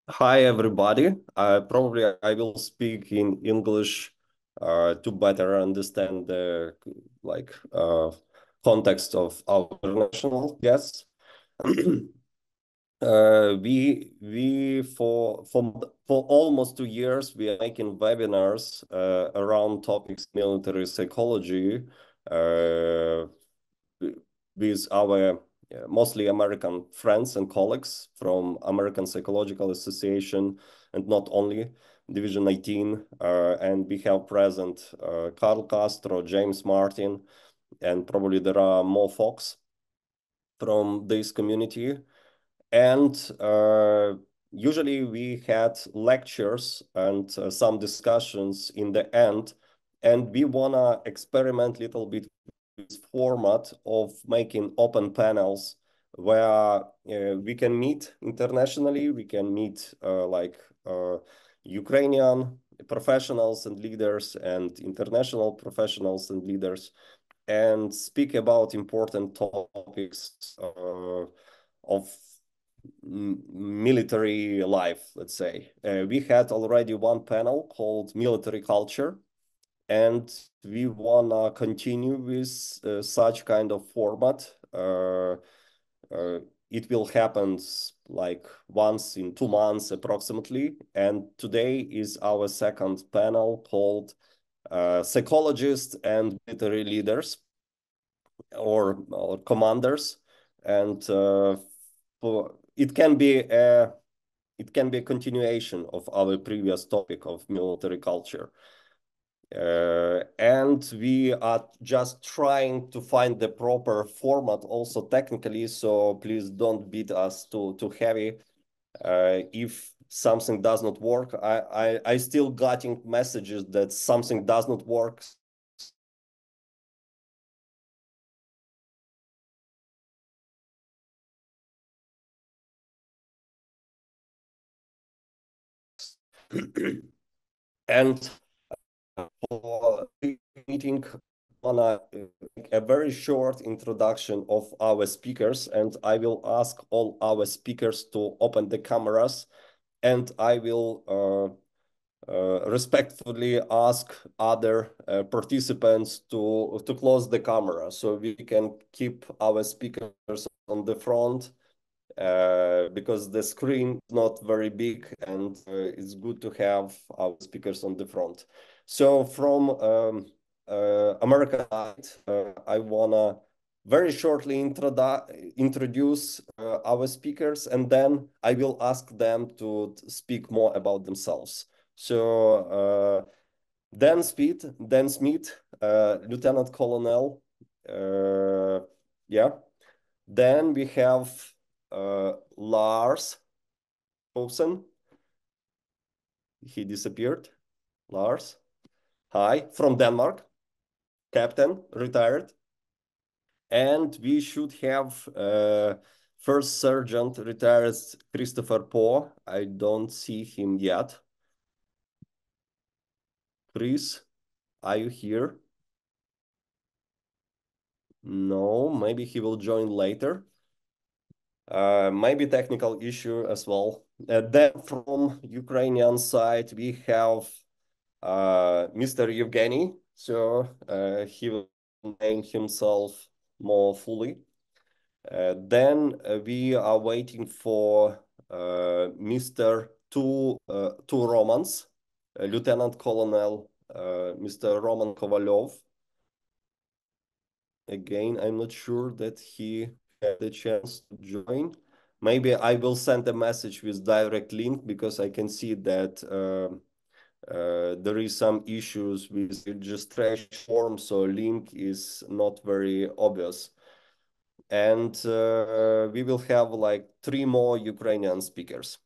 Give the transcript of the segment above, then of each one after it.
Hi, everybody. Probably I will speak in English to better understand the context of our international guests. For almost 2 years we are making webinars around topics military psychology uh, with our mostly American friends and colleagues from American Psychological Association, and not only Division 19. And we have present Carl Castro, James Martin, and probably there are more folks from this community. And usually we had lectures and some discussions in the end, and we wanna experiment a little bit with format of making open panels where we can meet internationally, we can meet Ukrainian professionals and leaders and international professionals and leaders and speak about important topics of military life, let's say. We had already one panel called Military Culture, and we wanna continue with such kind of format. It will happen like once in 2 months approximately. And today is our second panel called Psychologists and Military Leaders or Commanders. And it can be a continuation of our previous topic of military culture. And we are just trying to find the proper format also technically, so please don't beat us too heavy. If something does not work, I still getting messages that something does not work. And for the meeting, I wanna make a very short introduction of our speakers, and I will ask all our speakers to open the cameras, and I will respectfully ask other participants to close the camera so we can keep our speakers on the front because the screen is not very big, and it's good to have our speakers on the front. So from American side, I wanna very shortly introduce our speakers, and then I will ask them to speak more about themselves. So Dan Smith, Lieutenant Colonel. Yeah. Then we have Lars Olsen. He disappeared. Lars. Hi, from Denmark. Captain, retired. And we should have First Sergeant, retired Christopher Poe. I don't see him yet. Chris, are you here? No, maybe he will join later. Maybe technical issue as well. Then from Ukrainian side, we have Mr. Evgeny. So he will name himself more fully. Then we are waiting for Mr. Two Romans, Lieutenant Colonel Mr. Roman Kovalyov. Again, I'm not sure that he had the chance to join. Maybe I will send a message with direct link because I can see that there is some issues with registration form, so link is not very obvious. And we will have like 3 more Ukrainian speakers.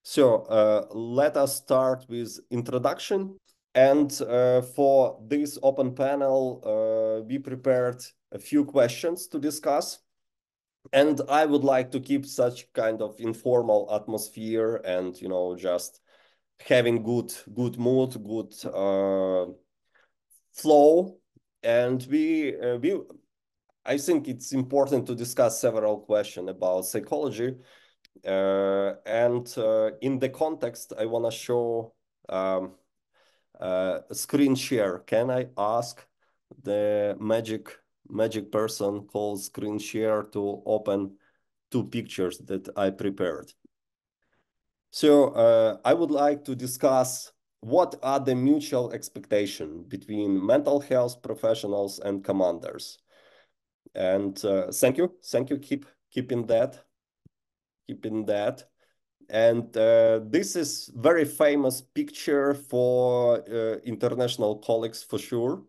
So let us start with introduction. And for this open panel, we prepared a few questions to discuss. And I would like to keep such kind of informal atmosphere and, you know, just having good mood, good flow. And I think it's important to discuss several questions about psychology. And in the context, I want to show a screen share. Can I ask the magic person called screen share to open two pictures that I prepared? So I would like to discuss what are the mutual expectations between mental health professionals and commanders. And thank you. Keeping that. And this is very famous picture for international colleagues for sure.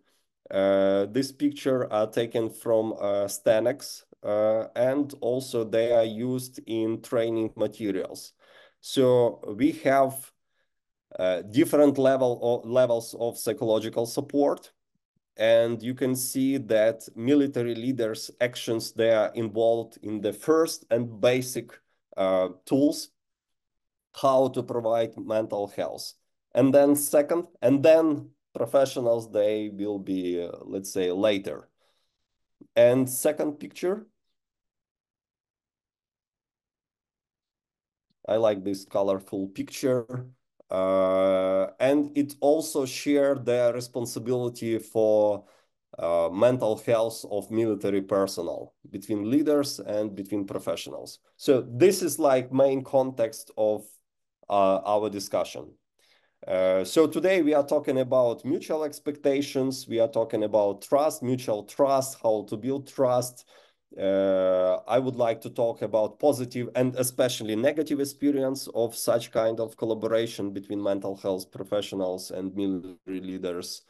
This picture are taken from Stanex, and also they are used in training materials. So we have different levels of psychological support. And you can see that military leaders' actions, they are involved in the first and basic tools, how to provide mental health. And then second, and then professionals, they will be, let's say, later. And second picture, I like this colorful picture. And it also shared the responsibility for mental health of military personnel between leaders and between professionals. So this is like main context of our discussion. So today we are talking about mutual expectations. We are talking about trust, mutual trust, how to build trust. I would like to talk about positive and especially negative experience of such kind of collaboration between mental health professionals and military leaders.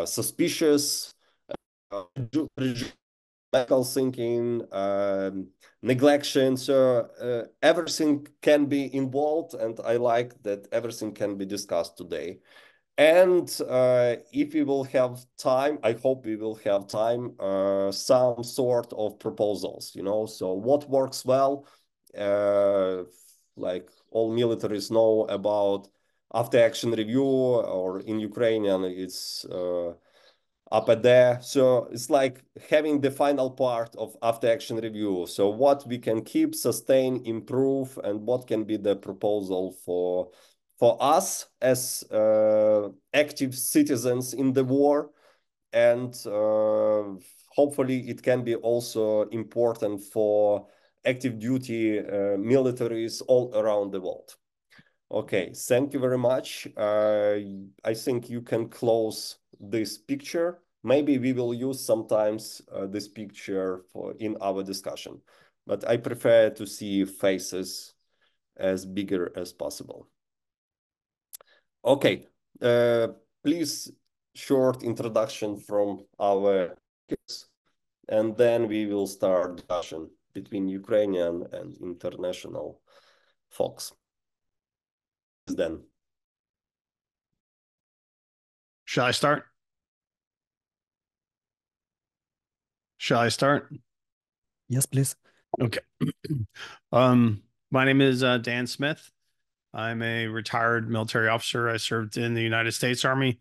Suspicious, medical thinking, neglection. So everything can be involved, and I like that everything can be discussed today. And if we will have time, I hope we will have time, some sort of proposals, so what works well, like all militaries know about after action review, or in Ukrainian, it's APD. So it's like having the final part of after action review. So what we can keep, sustain, improve, and what can be the proposal for us as active citizens in the war. And hopefully it can be also important for active duty militaries all around the world. Okay, thank you very much. I think you can close this picture. Maybe we will use sometimes this picture in our discussion, but I prefer to see faces as bigger as possible. Okay, please short introduction from our speakers, and then we will start discussion between Ukrainian and international folks. Then. Shall I start? Yes, please. Okay. My name is Dan Smith. I'm a retired military officer. I served in the United States Army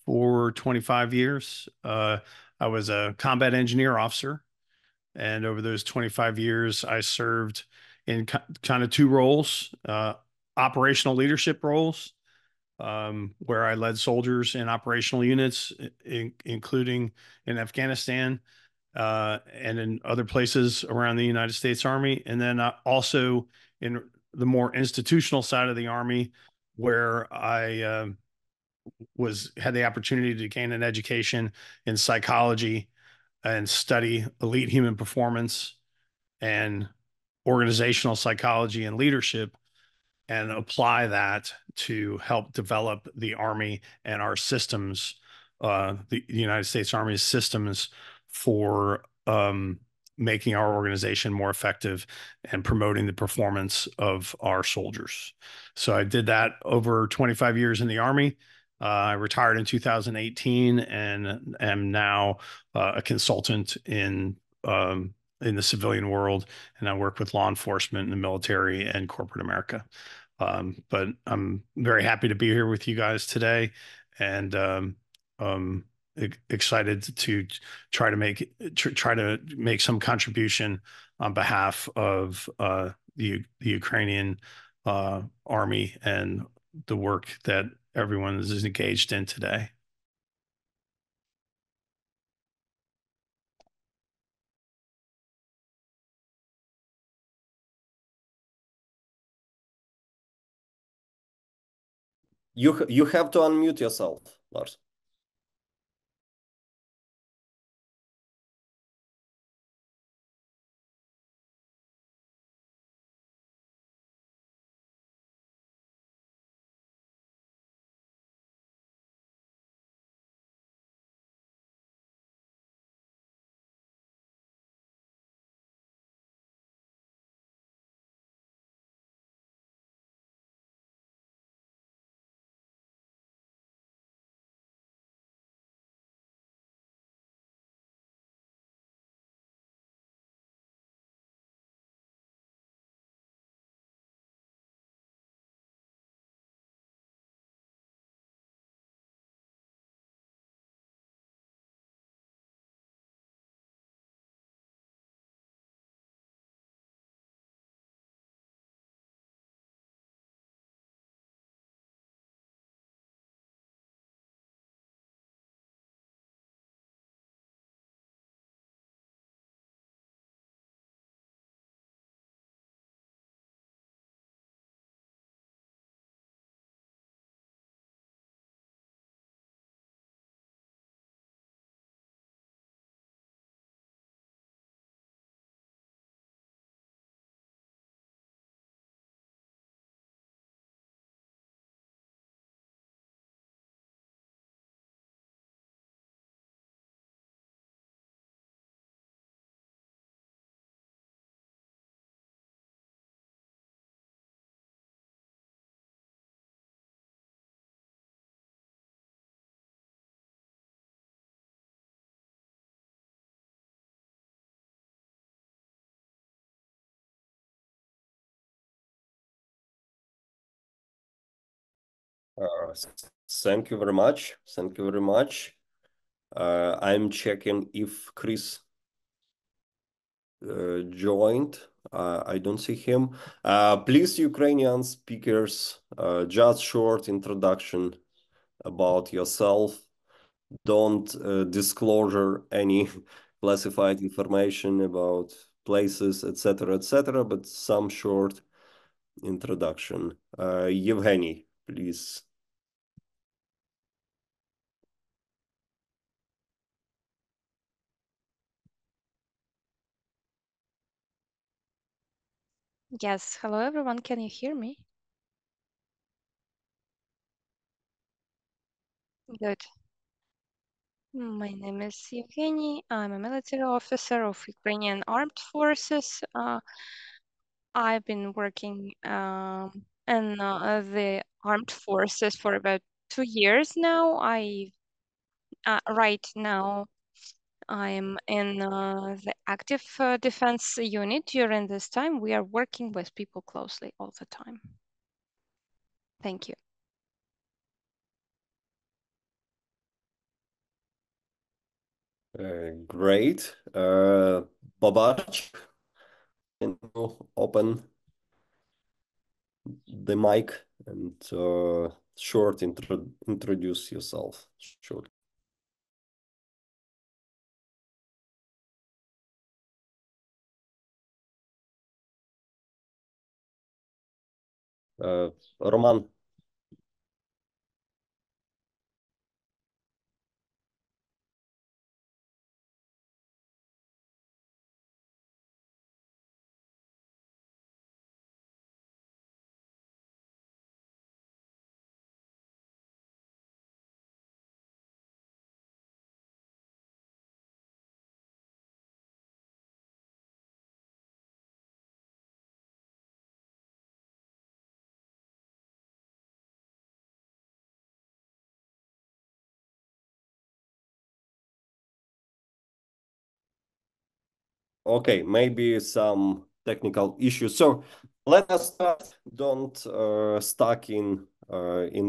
for 25 years. I was a combat engineer officer, and over those 25 years, I served in kind of two roles, operational leadership roles, where I led soldiers in operational units, including in Afghanistan, and in other places around the United States Army. And then also in the more institutional side of the Army, where I had the opportunity to gain an education in psychology and study elite human performance and organizational psychology and leadership, and apply that to help develop the Army and our systems, the United States Army's systems for making our organization more effective and promoting the performance of our soldiers. So I did that over 25 years in the Army. I retired in 2018 and am now a consultant in the civilian world, and I work with law enforcement and the military and corporate America. But I'm very happy to be here with you guys today, and excited to try to make some contribution on behalf of the Ukrainian army and the work that everyone is engaged in today. You have to unmute yourself, Lars. Thank you very much. Thank you very much. I'm checking if Chris joined. I don't see him. Please, Ukrainian speakers, just short introduction about yourself. Don't disclosure any classified information about places, etc., but some short introduction. Evgeny, please. Yes, hello everyone. Can you hear me? Good. My name is Evgeny. I'm a military officer of Ukrainian Armed Forces. I've been working in the armed forces for about 2 years now. Right now I'm in the active defense unit. During this time, we are working with people closely all the time. Thank you. Great. Babarch, can you open the mic and short introduce yourself? Short. Roman. Okay, maybe some technical issues. So let us start. Don't stuck in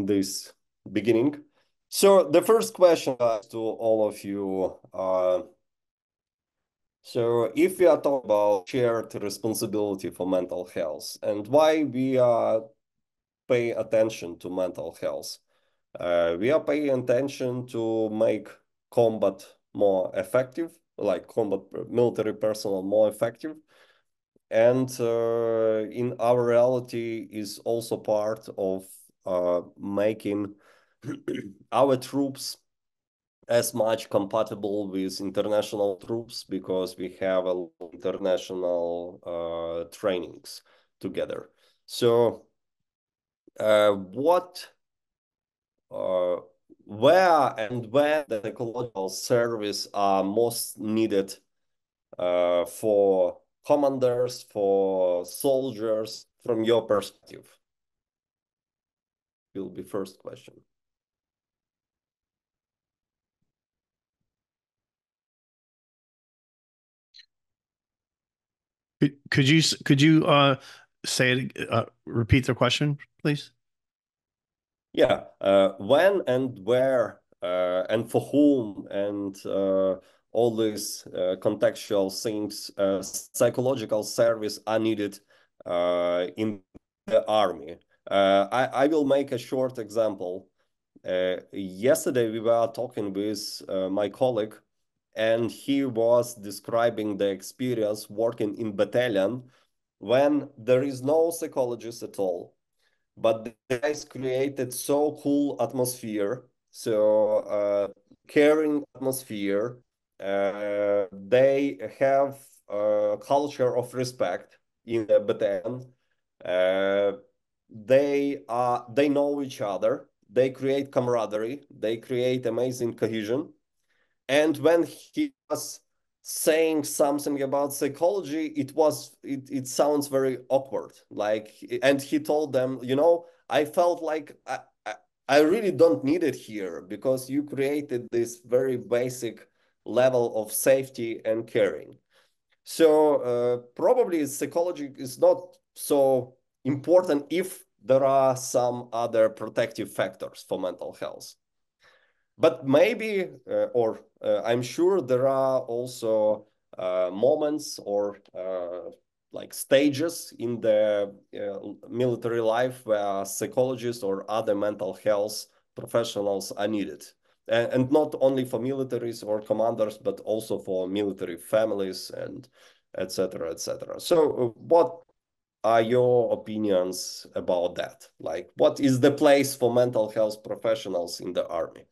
this beginning. So the first question to all of you, So if we are talking about shared responsibility for mental health and why we are pay attention to mental health, we are paying attention to make combat more effective, like combat military personnel more effective. And in our reality is also part of making our troops as much compatible with international troops because we have a international trainings together. So what where and when the psychological service are most needed for commanders, for soldiers, from your perspective? Will be first question. Could you say it, repeat the question, please? Yeah, when and where and for whom and all these contextual things, psychological service are needed in the army. I will make a short example. Yesterday we were talking with my colleague, and he was describing the experience working in battalion when there is no psychologist at all, but the guys created so cool atmosphere, so caring atmosphere. They have a culture of respect in the battalion. They know each other. They create camaraderie. They create amazing cohesion. And when he was saying something about psychology, it sounds very awkward. Like, and he told them, I felt like I really don't need it here because you created this very basic level of safety and caring. So probably psychology is not so important if there are some other protective factors for mental health. But maybe, or I'm sure there are also moments or like stages in the military life where psychologists or other mental health professionals are needed. And not only for militaries or commanders, but also for military families and et cetera, et cetera. So what are your opinions about that? Like, what is the place for mental health professionals in the army?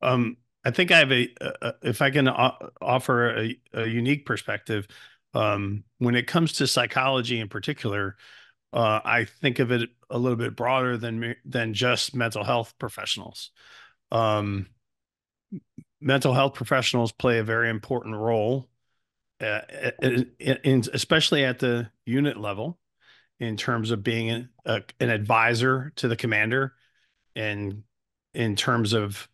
I think I have if I can offer a unique perspective, when it comes to psychology in particular, I think of it a little bit broader than just mental health professionals. Mental health professionals play a very important role, especially at the unit level, in terms of being an advisor to the commander, and in terms of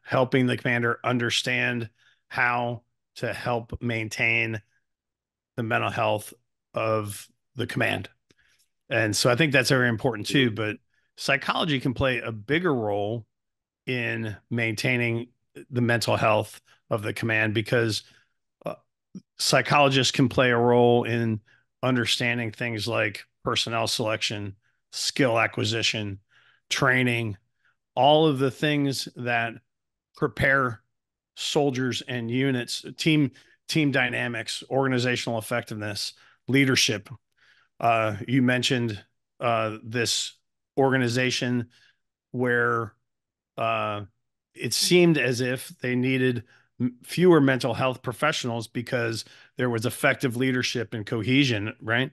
helping the commander understand how to help maintain the mental health of the command. And so I think that's very important too. But psychology can play a bigger role in maintaining the mental health of the command because psychologists can play a role in understanding things like personnel selection, skill acquisition, training, all of the things that prepare soldiers and units, team dynamics, organizational effectiveness, leadership. You mentioned this organization where it seemed as if they needed fewer mental health professionals because there was effective leadership and cohesion, right?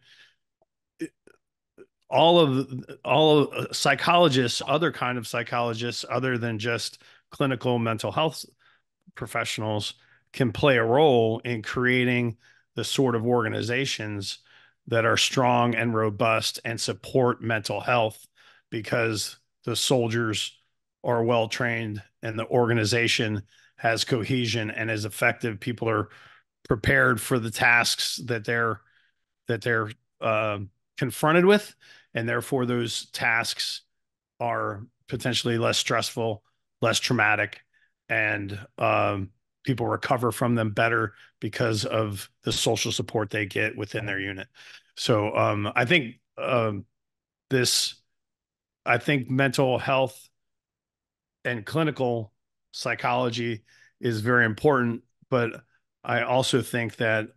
All of psychologists, other kind of psychologists, other than just clinical mental health professionals, can play a role in creating the sort of organizations that are strong and robust and support mental health because the soldiers are well trained and the organization has cohesion and is effective. People are prepared for the tasks that they're confronted with, and therefore those tasks are potentially less stressful, less traumatic, and people recover from them better because of the social support they get within their unit. So this, I think mental health and clinical psychology is very important, but I also think that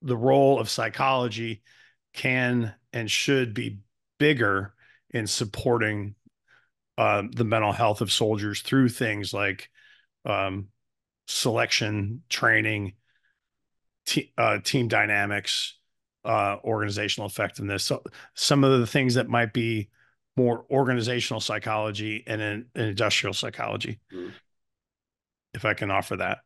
the role of psychology can and should be bigger in supporting the mental health of soldiers through things like um, selection, training, team dynamics, organizational effectiveness. So some of the things that might be more organizational psychology and in industrial psychology, if I can offer that.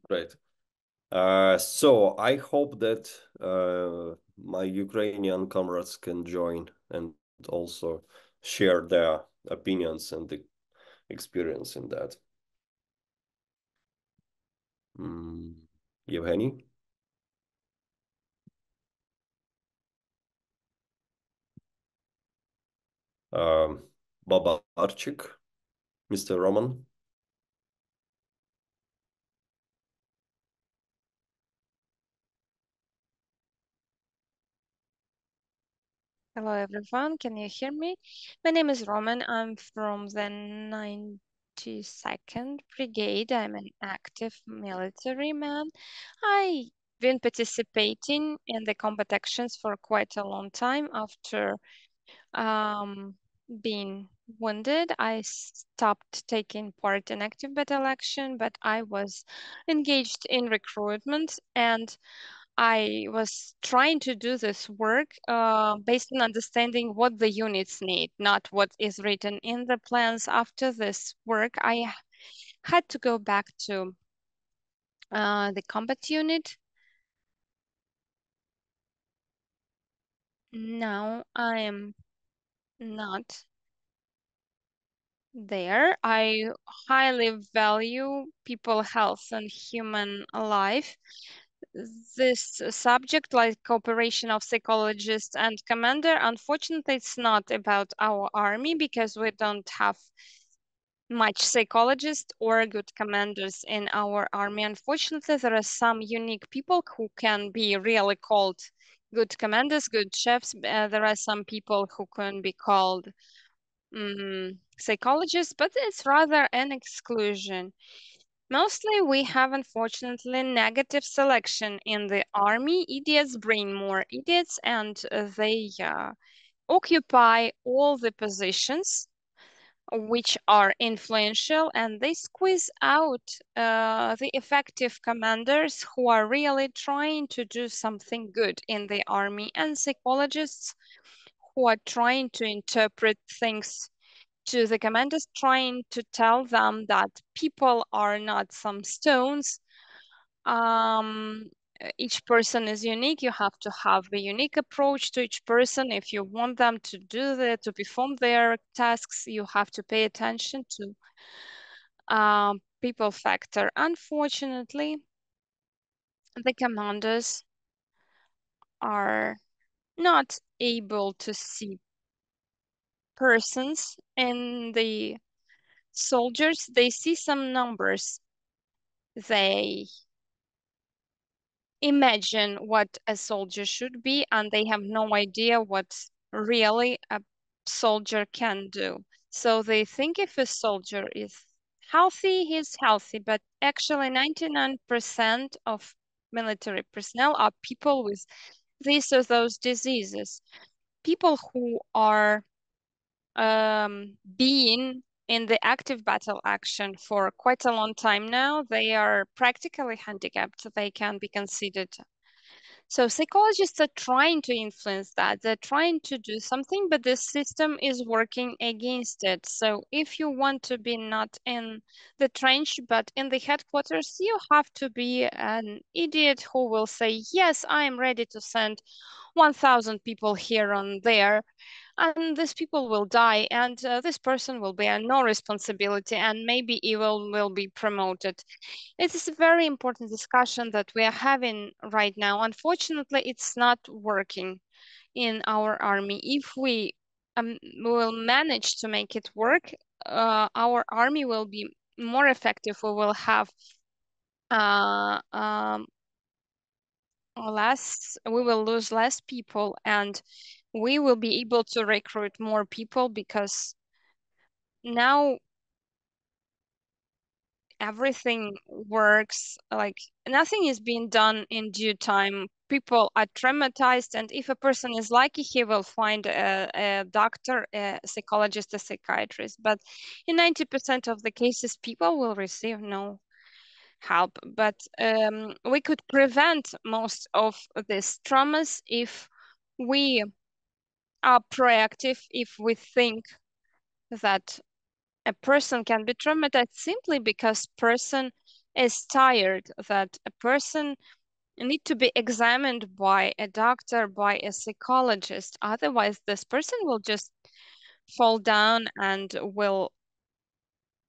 Great. So I hope that my Ukrainian comrades can join and also share their opinions and the experience in that. Evgeny? Babarchik, Mr. Roman? Hello, everyone. Can you hear me? My name is Roman. I'm from the 92nd Brigade. I'm an active military man. I've been participating in the combat actions for quite a long time. After being wounded, I stopped taking part in active battle action, but I was engaged in recruitment, and I was trying to do this work based on understanding what the units need, not what is written in the plans. After this work, I had to go back to the combat unit. Now I am not there. I highly value people health and human life. This subject, like cooperation of psychologists and commander, unfortunately, it's not about our army because we don't have much psychologists or good commanders in our army. Unfortunately, there are some unique people who can be really called good commanders, good chefs. There are some people who can be called psychologists, but it's rather an exclusion. Mostly, we have unfortunately negative selection in the army. Idiots bring more idiots, and they occupy all the positions which are influential, and they squeeze out the effective commanders who are really trying to do something good in the army, and psychologists who are trying to interpret things to the commanders, trying to tell them that people are not some stones. Each person is unique. You have to have a unique approach to each person. If you want them to to perform their tasks, you have to pay attention to people factor. Unfortunately, the commanders are not able to see persons in the soldiers. They see some numbers. They imagine what a soldier should be, and they have no idea what really a soldier can do. So they think if a soldier is healthy, he's healthy, but actually 99% of military personnel are people with these or those diseases. People who are being in the active battle action for quite a long time now, they are practically handicapped. They can be considered. So psychologists are trying to influence that. They're trying to do something, but the system is working against it. So if you want to be not in the trench, but in the headquarters, you have to be an idiot who will say, yes, I am ready to send 1,000 people here and there, and these people will die, and this person will bear no responsibility, and maybe evil will be promoted. It is a very important discussion that we are having right now. Unfortunately, it's not working in our army. If we will manage to make it work, our army will be more effective. We will have we will lose less people, and we will be able to recruit more people, because now everything works, like nothing is being done in due time. People are traumatized, and if a person is lucky, he will find a doctor, a psychologist, a psychiatrist. But in 90% of the cases, people will receive no help. But we could prevent most of these traumas if we are proactive, if we think that a person can be traumatized simply because person is tired, that a person need to be examined by a doctor, by a psychologist. Otherwise, this person will just fall down and will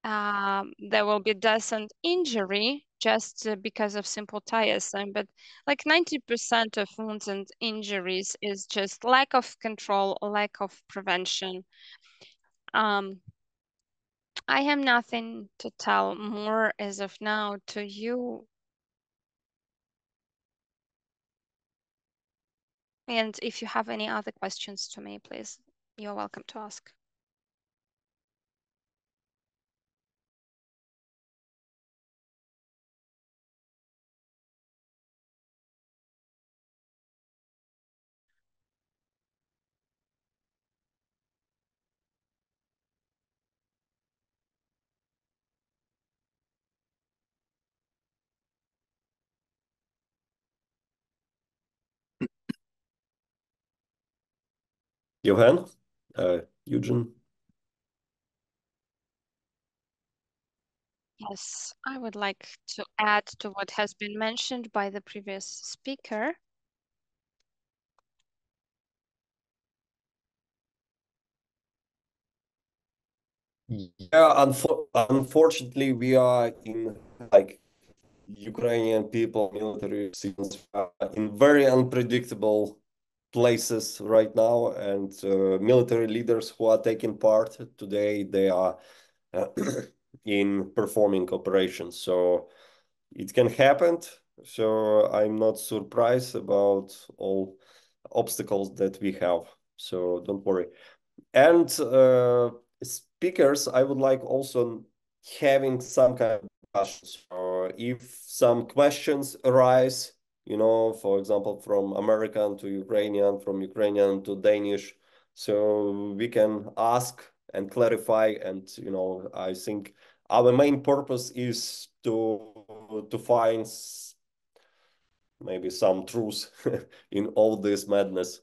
there will be death and injury just because of simple tiresome. But like 90% of wounds and injuries is just lack of control, lack of prevention. I have nothing to tell more as of now to you. And if you have any other questions to me, please, you're welcome to ask. Johan, Eugen. Yes, I would like to add to what has been mentioned by the previous speaker. Yeah, unfortunately, we are in like Ukrainian people, military scenes, in very unpredictable places right now, and military leaders who are taking part today, they are uh, in performing operations. So it can happen. So I'm not surprised about all obstacles that we have. So don't worry. And speakers, I would like also having some kind of discussions. If some questions arise, for example, from American to Ukrainian, from Ukrainian to Danish, so we can ask and clarify. And I think our main purpose is to find maybe some truth in all this madness.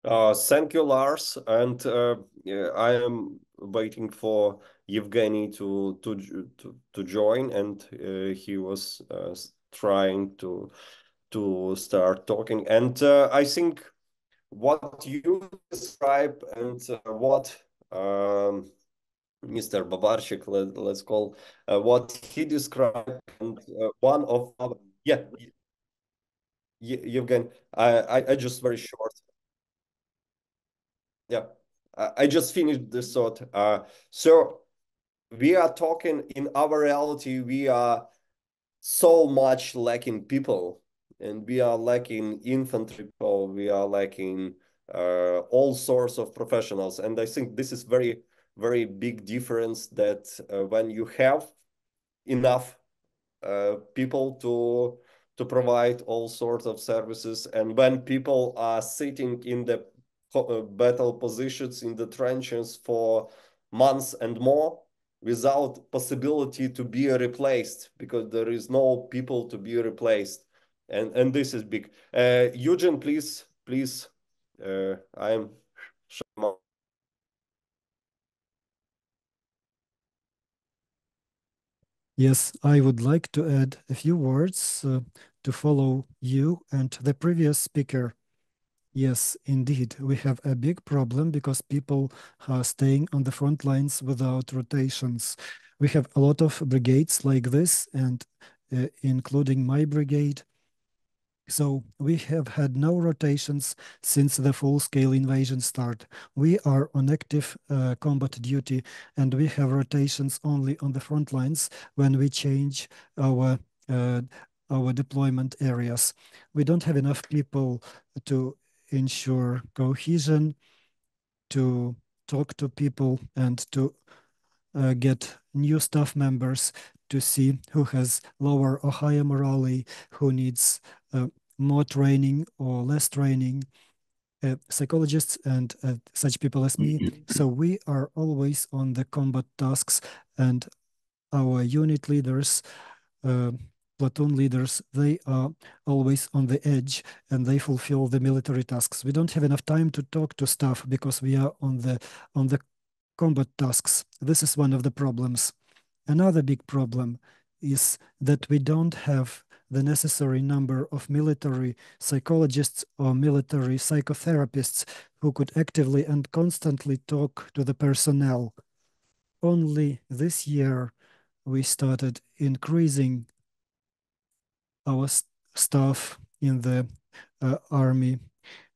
Thank you, Lars, and yeah, I am waiting for Evgeny to join, and he was trying to start talking. And I think what you describe and what Mr. Babarchik, let's call what he described, and one of our, yeah, Evgeny, I just very short. Yeah, I just finished this thought. So we are talking in our reality, we are so much lacking people, and we are lacking infantry people, we are lacking all sorts of professionals. And I think this is very, very big difference that when you have enough people to provide all sorts of services, and when people are sitting in the battle positions in the trenches for months and more without possibility to be replaced, because there is no people to be replaced, and this is big. Eugene, please, I'm Yes, I would like to add a few words to follow you and the previous speaker. Yes, indeed, we have a big problem because people are staying on the front lines without rotations. We have a lot of brigades like this, and including my brigade. So we have had no rotations since the full-scale invasion start. We are on active combat duty, and we have rotations only on the front lines when we change our deployment areas. We don't have enough people to ensure cohesion, to talk to people, and to get new staff members to see who has lower or higher morale, who needs more training or less training, psychologists and such people as me. So we are always on the combat tasks, and our unit leaders, platoon leaders, they are always on the edge and they fulfill the military tasks. We don't have enough time to talk to staff because we are on the combat tasks. This is one of the problems. Another big problem is that we don't have the necessary number of military psychologists or military psychotherapists who could actively and constantly talk to the personnel. Only this year, we started increasing our staff in the army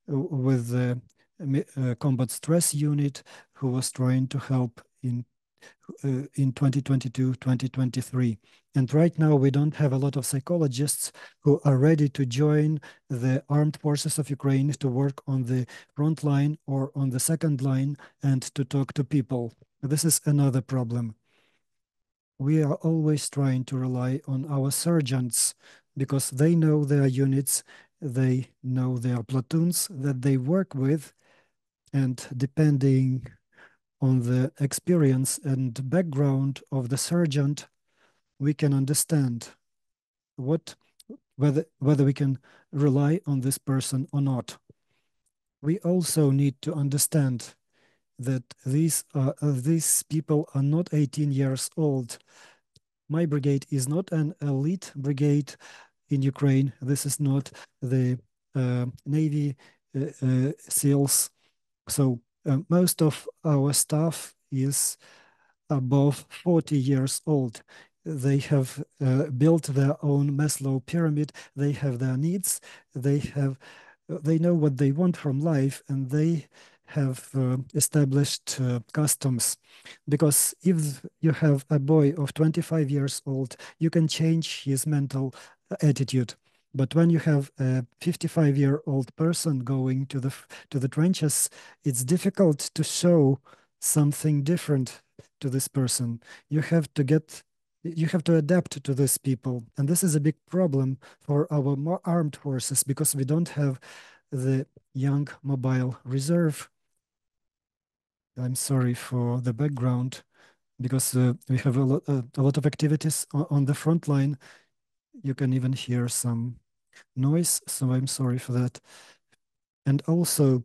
with the combat stress unit who was trying to help in 2022, 2023. And right now we don't have a lot of psychologists who are ready to join the armed forces of Ukraine to work on the front line or on the second line and to talk to people. This is another problem. We are always trying to rely on our sergeants because they know their units, they know their platoons that they work with, and depending on the experience and background of the sergeant, we can understand whether we can rely on this person or not. We also need to understand that these people are not 18 years old. My brigade is not an elite brigade in Ukraine. This is not the Navy SEALs. So most of our staff is above 40 years old. They have built their own Maslow pyramid. They have their needs. They know what they want from life, and they have established customs. Because if you have a boy of 25 years old, you can change his mental attitude. But when you have a 55-year-old person going to the trenches, it's difficult to show something different to this person. You have to adapt to these people. And this is a big problem for our more armed forces because we don't have the young mobile reserve. I'm sorry for the background because we have a lot of activities on the front line. You can even hear some noise, so I'm sorry for that. And also,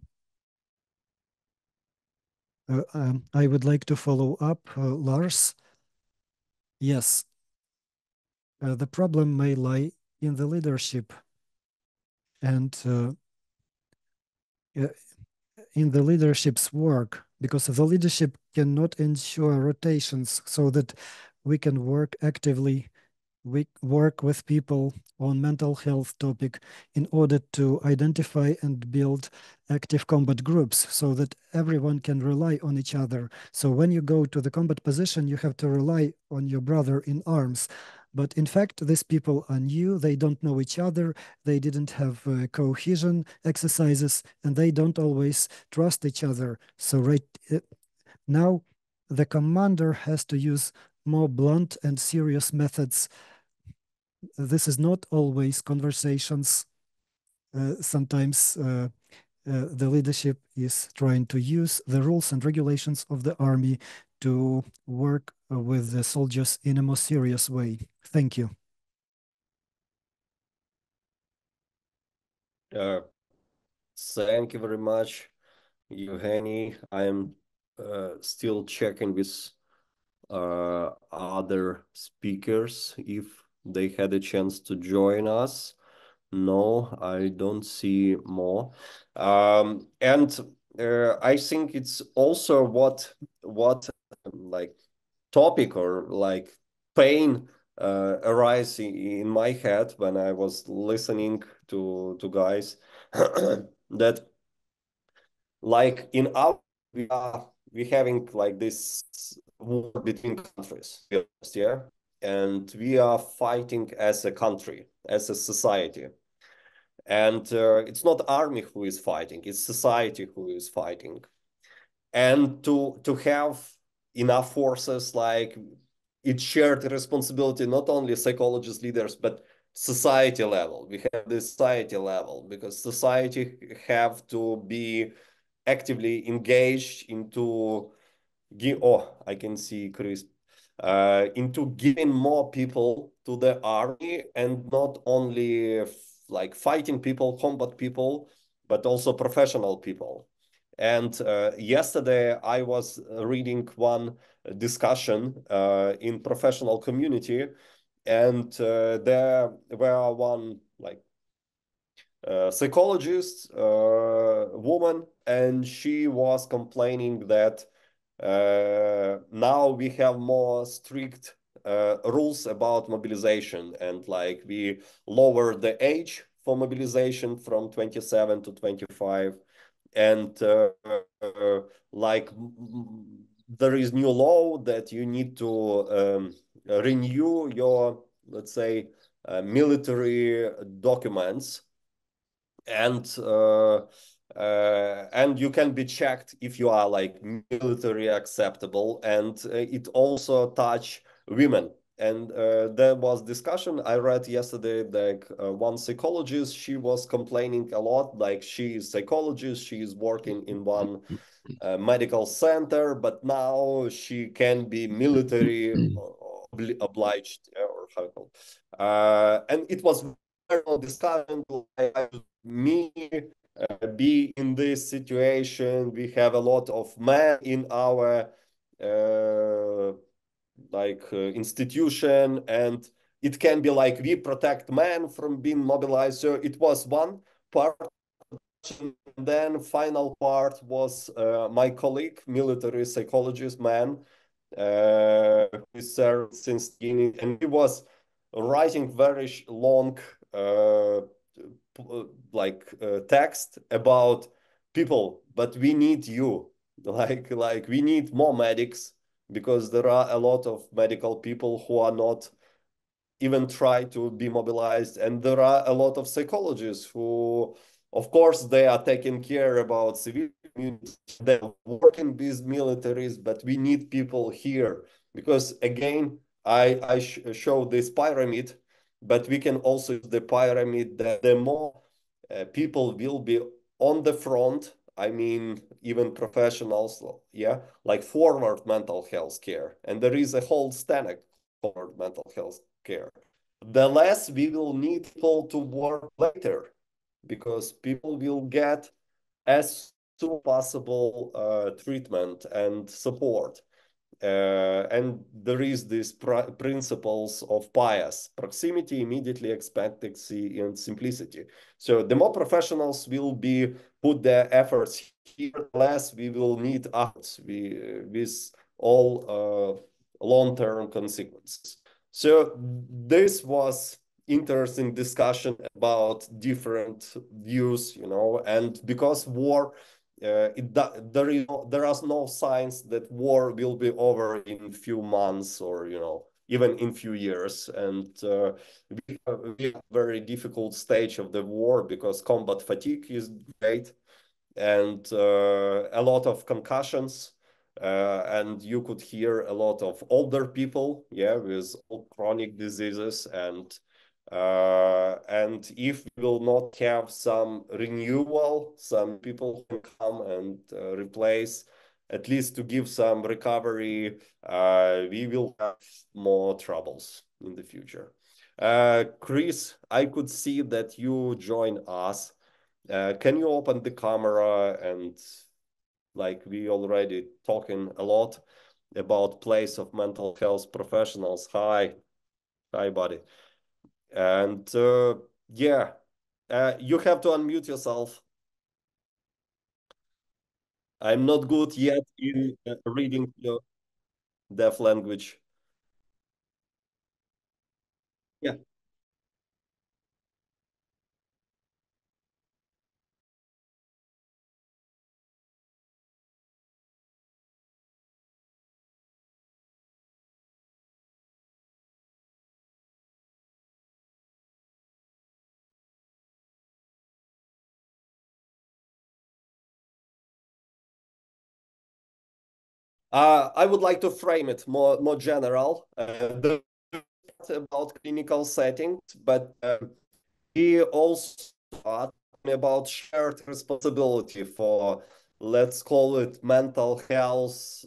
I would like to follow up, Lars. Yes, the problem may lie in the leadership and in the leadership's work, because the leadership cannot ensure rotations so that we can work actively. We work with people on mental health topic in order to identify and build active combat groups so that everyone can rely on each other. So when you go to the combat position, you have to rely on your brother in arms. But in fact, these people are new, they don't know each other, they didn't have cohesion exercises, and they don't always trust each other. So right now, the commander has to use more blunt and serious methods. This is not always conversations. Sometimes the leadership is trying to use the rules and regulations of the army to work with the soldiers in a more serious way. Thank you. Thank you very much, Evgeny. I'm still checking with other speakers if they had a chance to join us. No, I don't see more. And I think it's also what like topic or like pain arise in my head when I was listening to guys that like in our we having like this war between countries, yeah, and we are fighting as a country, as a society. And it's not army who is fighting, it's society who is fighting. And to have enough forces, like it's shared responsibility, not only psychologists, leaders, but society level. We have the society level because society have to be actively engaged into I can see Chris into giving more people to the army, and not only like fighting people, combat people, but also professional people. And yesterday I was reading one discussion in professional community, and there were one like psychologist, woman, and she was complaining that now we have more strict rules about mobilization, and like we lower the age for mobilization from 27 to 25, and like there is new law that you need to renew your, let's say, military documents, and you can be checked if you are like military acceptable, and it also touch women. And there was discussion I read yesterday, like one psychologist, she was complaining a lot, like she is psychologist, she is working in one medical center, but now she can be military obliged, or how you call and it was very discussion, like me be in this situation. We have a lot of men in our institution, and it can be like we protect men from being mobilized. So it was one part. And then final part was my colleague, military psychologist man, who served since the beginning, and he was writing very long text about people, but we need you, like we need more medics, because there are a lot of medical people who are not even try to be mobilized, and there are a lot of psychologists who, of course, they are taking care about civil communities, they're working with militaries, but we need people here, because again, I show this pyramid, but we can also use the pyramid that the more people will be on the front, I mean, even professionals, yeah, like forward mental health care, and there is a whole stack forward mental health care, the less we will need people to work later, because people will get as soon possible treatment and support. And there is these principles of PIAS: proximity, immediately, expectancy, and simplicity. So the more professionals will be put their efforts here, the less we will need efforts with all long-term consequences. So this was interesting discussion about different views, and because war, there are no signs that war will be over in few months or even in few years, and we have a very difficult stage of the war because combat fatigue is great, and a lot of concussions, and you could hear a lot of older people, with chronic diseases, and if we will not have some renewal, some people can come and replace, at least to give some recovery, we will have more troubles in the future. Chris, I could see that you join us. Can you open the camera? And like we already talking a lot about place of mental health professionals. Hi, buddy. And yeah, you have to unmute yourself. I'm not good yet in reading your deaf language. Yeah. I would like to frame it more general. About clinical settings, but we also talk about shared responsibility for, let's call it, mental health,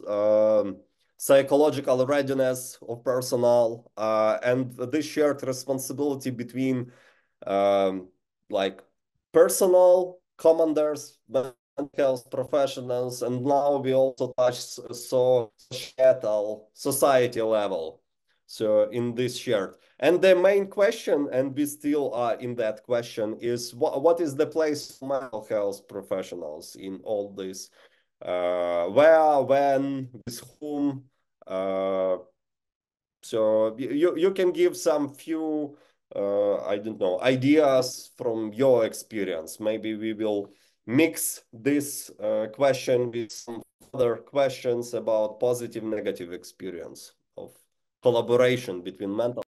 psychological readiness of personnel, and this shared responsibility between like personal commanders, mental health professionals, and now we also touch societal society level. So in this shared, and the main question, and we still are in that question, is what is the place of mental health professionals in all this? Where, when, with whom? So you can give some few, I don't know, ideas from your experience. Maybe we will mix this question with some other questions about positive, negative experience of collaboration between mental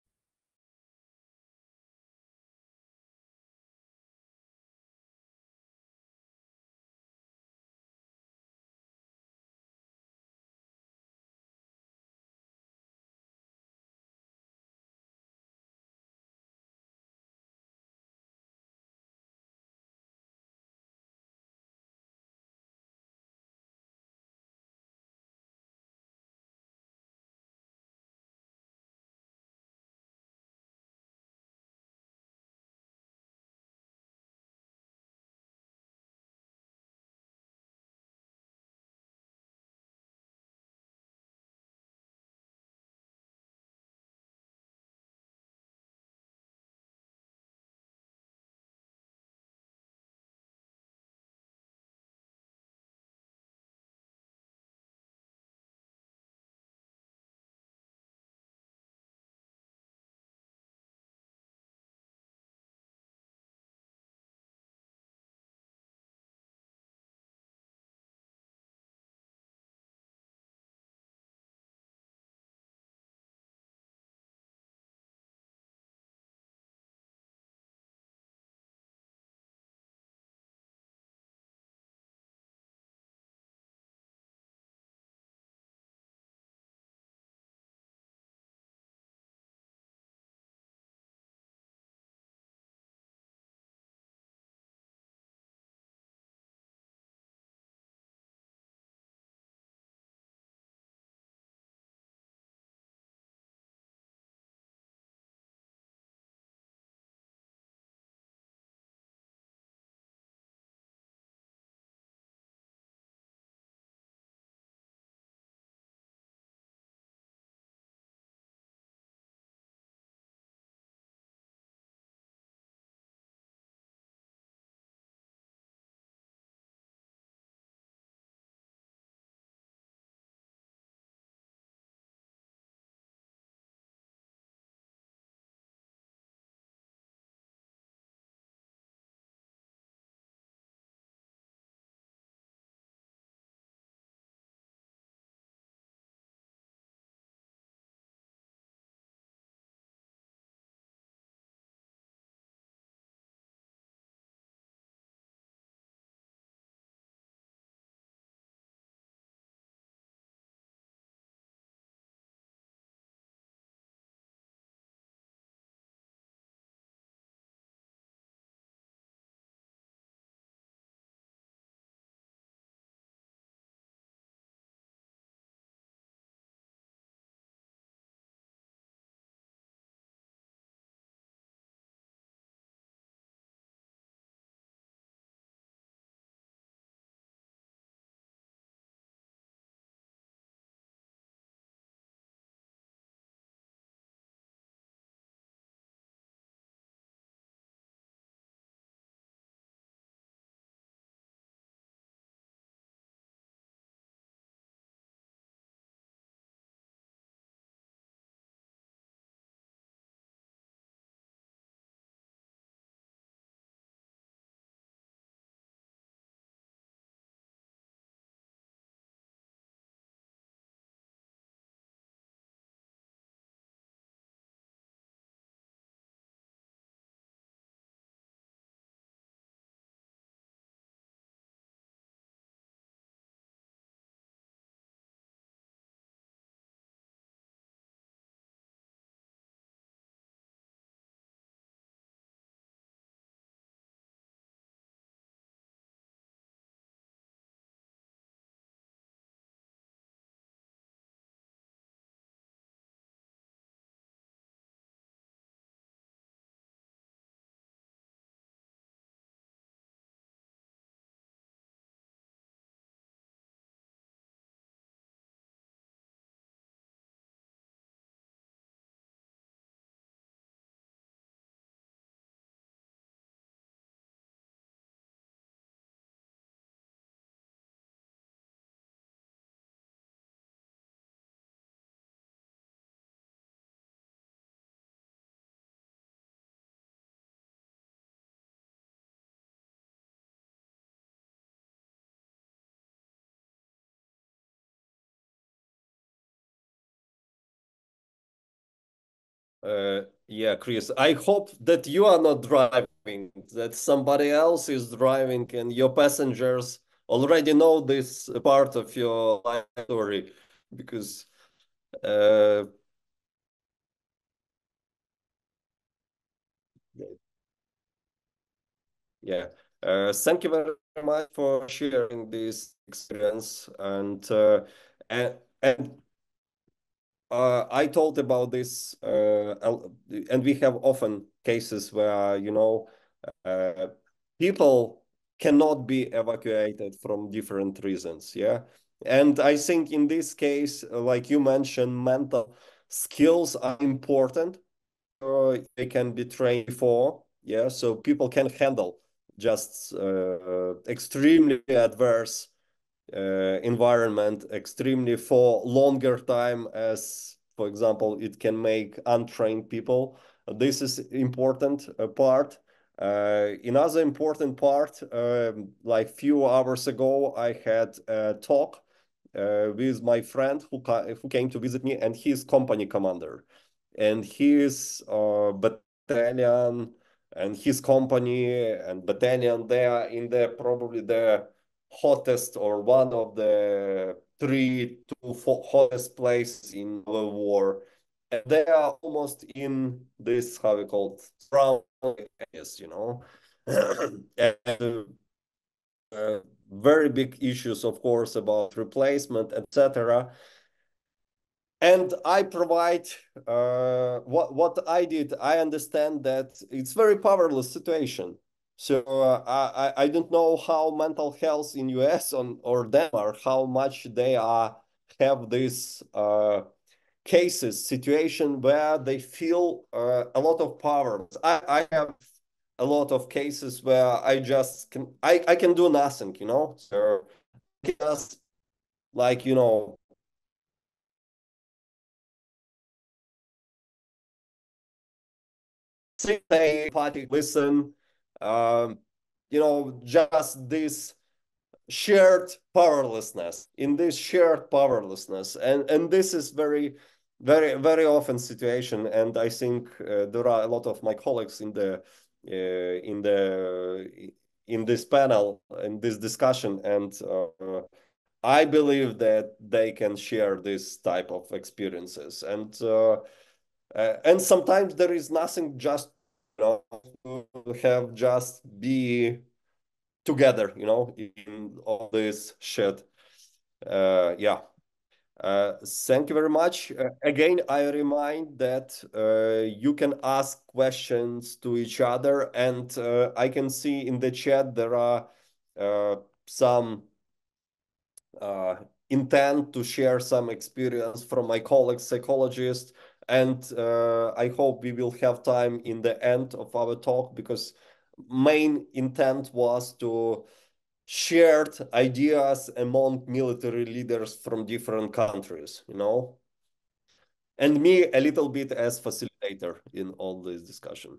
Yeah, Chris, I hope that you are not driving, that somebody else is driving and your passengers already know this part of your life story because uh, yeah. Thank you very much for sharing this experience and and I told about this, and we have often cases where, uh, people cannot be evacuated from different reasons. Yeah. And I think in this case, like you mentioned, mental skills are important. They can be trained for. Yeah. So people can handle just extremely adverse environment extremely for longer time as, for example, it can make untrained people. This is important part. Another important part, like few hours ago, I had a talk with my friend who came to visit me, and he's company commander, and his battalion and his company and battalion, they are in the probably the hottest or one of the 3 to 4 hottest places in the war. And they are almost in this, how we call it, surrounding areas, and very big issues, of course, about replacement, etc. And I provide what I did. I understand that it's very powerless situation. So I don't know how mental health in US or Denmark, how much they have this cases, situation where they feel a lot of power. I have a lot of cases where I can do nothing, So just like, sit there, party, listen, um, just this shared powerlessness, in this shared powerlessness, and this is very, very, very often situation. And I think there are a lot of my colleagues in this panel, in this discussion, and I believe that they can share this type of experiences. And sometimes there is nothing, just to have just be together, in all this shit. Yeah. Thank you very much. Again, I remind that you can ask questions to each other, and I can see in the chat there are some intent to share some experience from my colleagues, psychologists. And I hope we will have time in the end of our talk, because main intent was to shared ideas among military leaders from different countries, and me a little bit as facilitator in all this discussion.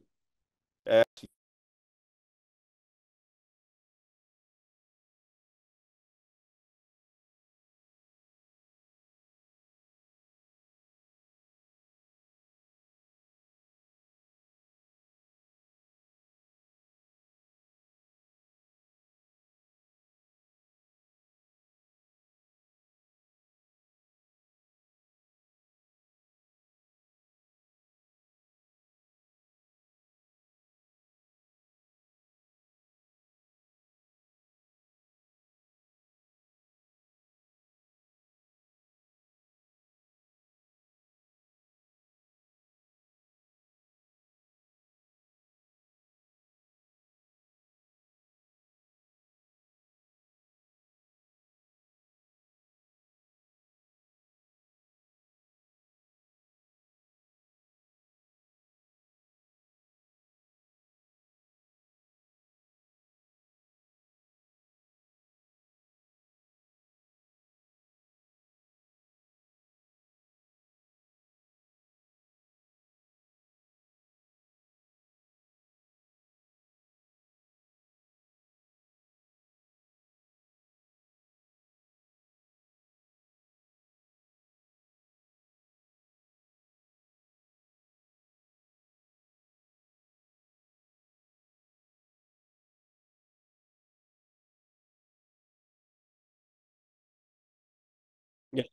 Yeah.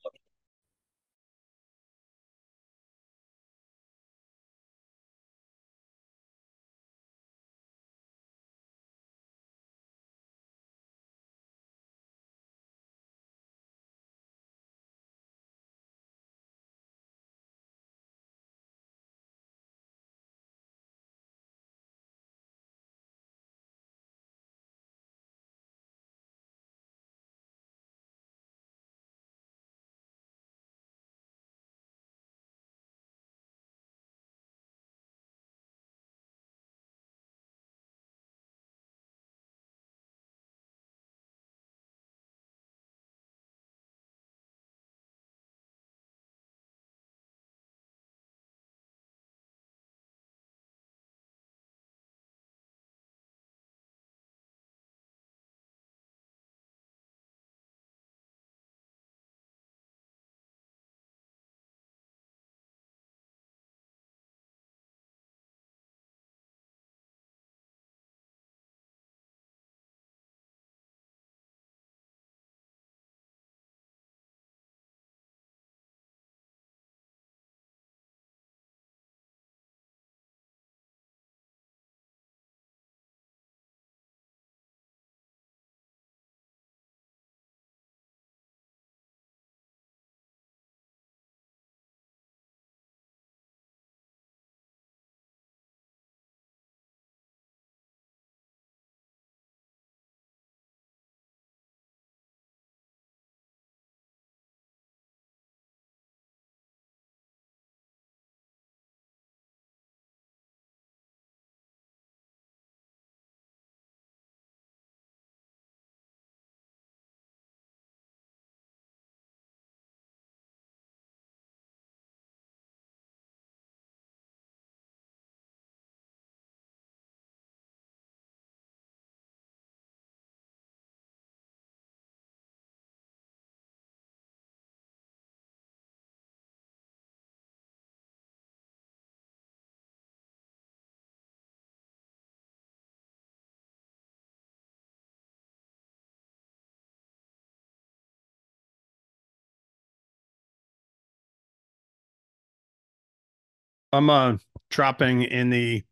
I'm dropping in the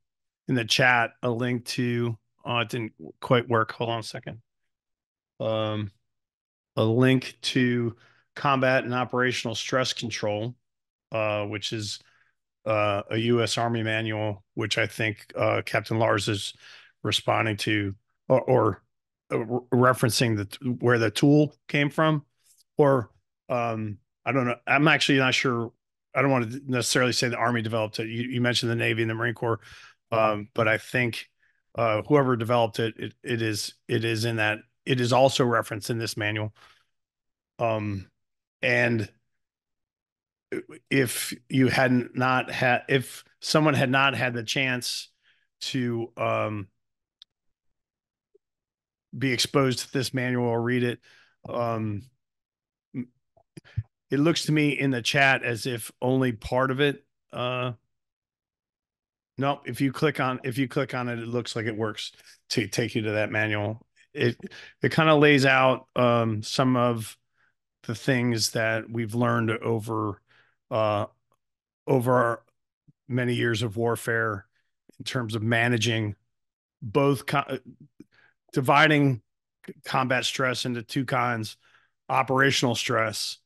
chat a link to it didn't quite work. Hold on a second. A link to combat and operational stress control, which is a U.S. Army manual, which I think Captain Lars is responding to, or referencing where the tool came from, or I don't know. I'm actually not sure. I don't want to necessarily say the Army developed it. You mentioned the Navy and the Marine Corps, but I think whoever developed it, it is in that. It is also referenced in this manual. And if you hadn't not had, if someone had not had the chance to be exposed to this manual or read it, it looks to me in the chat as if only part of it. No, if you click on it, it looks like it works to take you to that manual. It kind of lays out some of the things that we've learned over our many years of warfare in terms of managing both dividing combat stress into two kinds: operational stress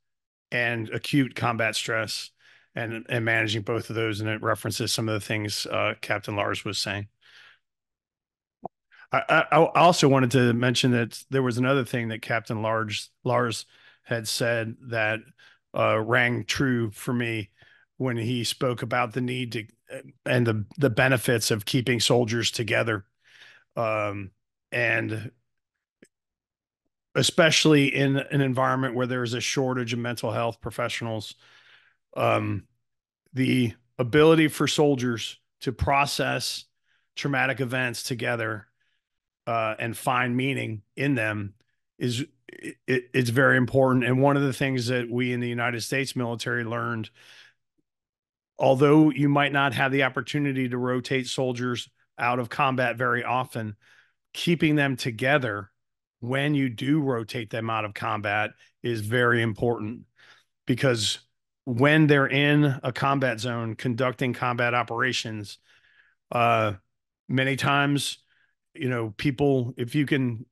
and acute combat stress, and managing both of those. And it references some of the things Captain Lars was saying. I also wanted to mention that there was another thing that Captain Lars had said that rang true for me when he spoke about the need to and the benefits of keeping soldiers together, and especially in an environment where there's a shortage of mental health professionals. The ability for soldiers to process traumatic events together and find meaning in them it's very important. And one of the things that we in the United States military learned, although you might not have the opportunity to rotate soldiers out of combat very often, keeping them together when you do rotate them out of combat is very important. because when they're in a combat zone conducting combat operations, many times, people, if you can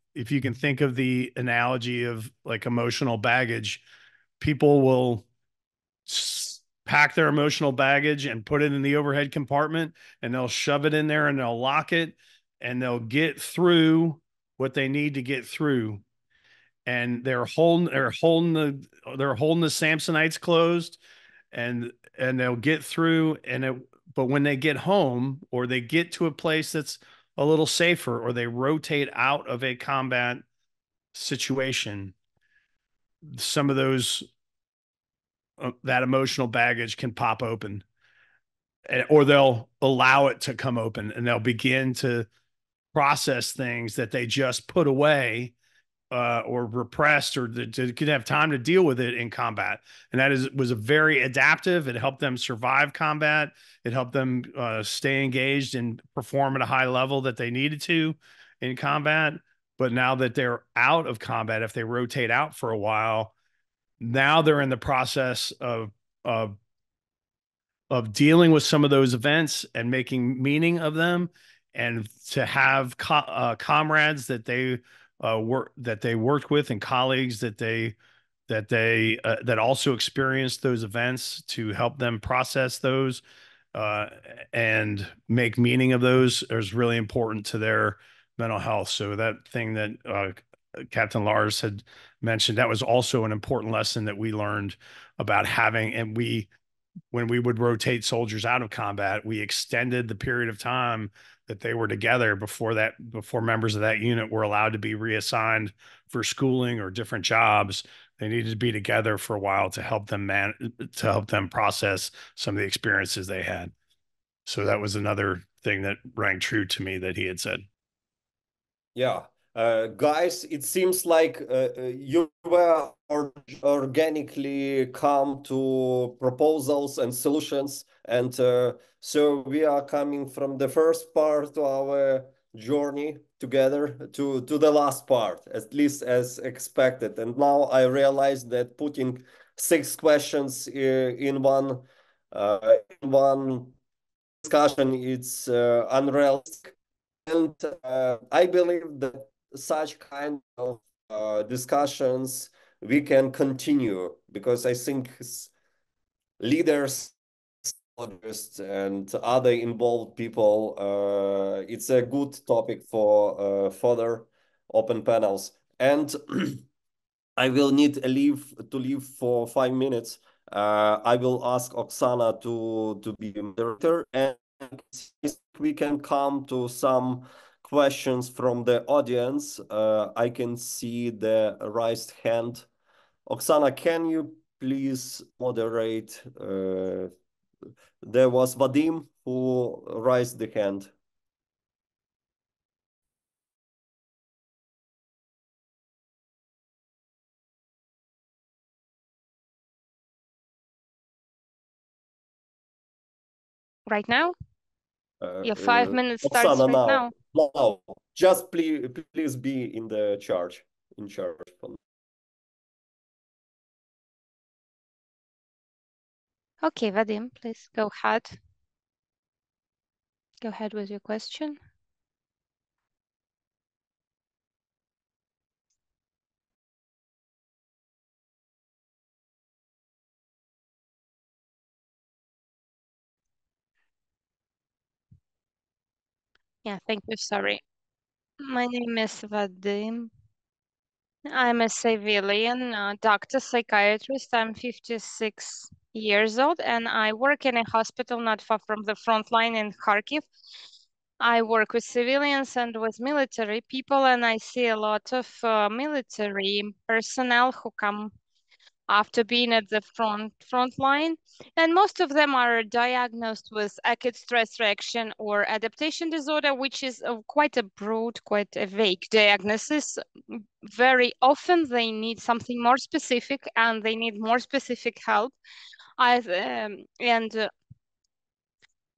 think of the analogy of like emotional baggage, people will pack their emotional baggage and put it in the overhead compartment, and they'll shove it in there and they'll lock it, and they'll get through what they need to get through. And they're holding the Samsonites closed, and they'll get through, but when they get home, or they get to a place that's a little safer, or they rotate out of a combat situation, some of those that emotional baggage can pop open, or they'll allow it to come open, and they'll begin to process things that they just put away, or repressed, or could have time to deal with it in combat. And that was a very adaptive. It helped them survive combat. It helped them stay engaged and perform at a high level that they needed to in combat. But now that they're out of combat, if they rotate out for a while, now they're in the process of dealing with some of those events and making meaning of them, and to have comrades that they worked with, and colleagues that also experienced those events, to help them process those and make meaning of those, is really important to their mental health. So that thing that Captain Lars had mentioned, that was also an important lesson that we learned about having. And when we would rotate soldiers out of combat, we extended the period of time that they were together before members of that unit were allowed to be reassigned for schooling or different jobs. They needed to be together for a while to help them process some of the experiences they had. So that was another thing that rang true to me that he had said. Yeah. Guys, it seems like you were organically come to proposals and solutions, and so we are coming from the first part of our journey together to the last part, at least as expected. And now I realize that putting 6 questions in one discussion, it's unrealistic. And I believe that such kind of discussions we can continue, because I think leaders and other involved people, it's a good topic for further open panels. And I will need to leave for 5 minutes. I will ask Oksana to be moderator, and we can come to some questions from the audience. I can see the raised hand. Oksana, can you please moderate? There was Vadim who raised the hand. Right now? Your 5 minutes starts Oksana, right now. No, just please be in charge. Okay, Vadim, please go ahead. Go ahead with your question. Yeah, thank you. Sorry. My name is Vadim. I'm a civilian doctor, psychiatrist. I'm 56 years old, and I work in a hospital not far from the front line in Kharkiv. I work with civilians and with military people, and I see a lot of military personnel who come after being at the front line, and most of them are diagnosed with acute stress reaction or adaptation disorder, which is quite a broad, quite a vague diagnosis. Very often they need something more specific, and they need more specific help.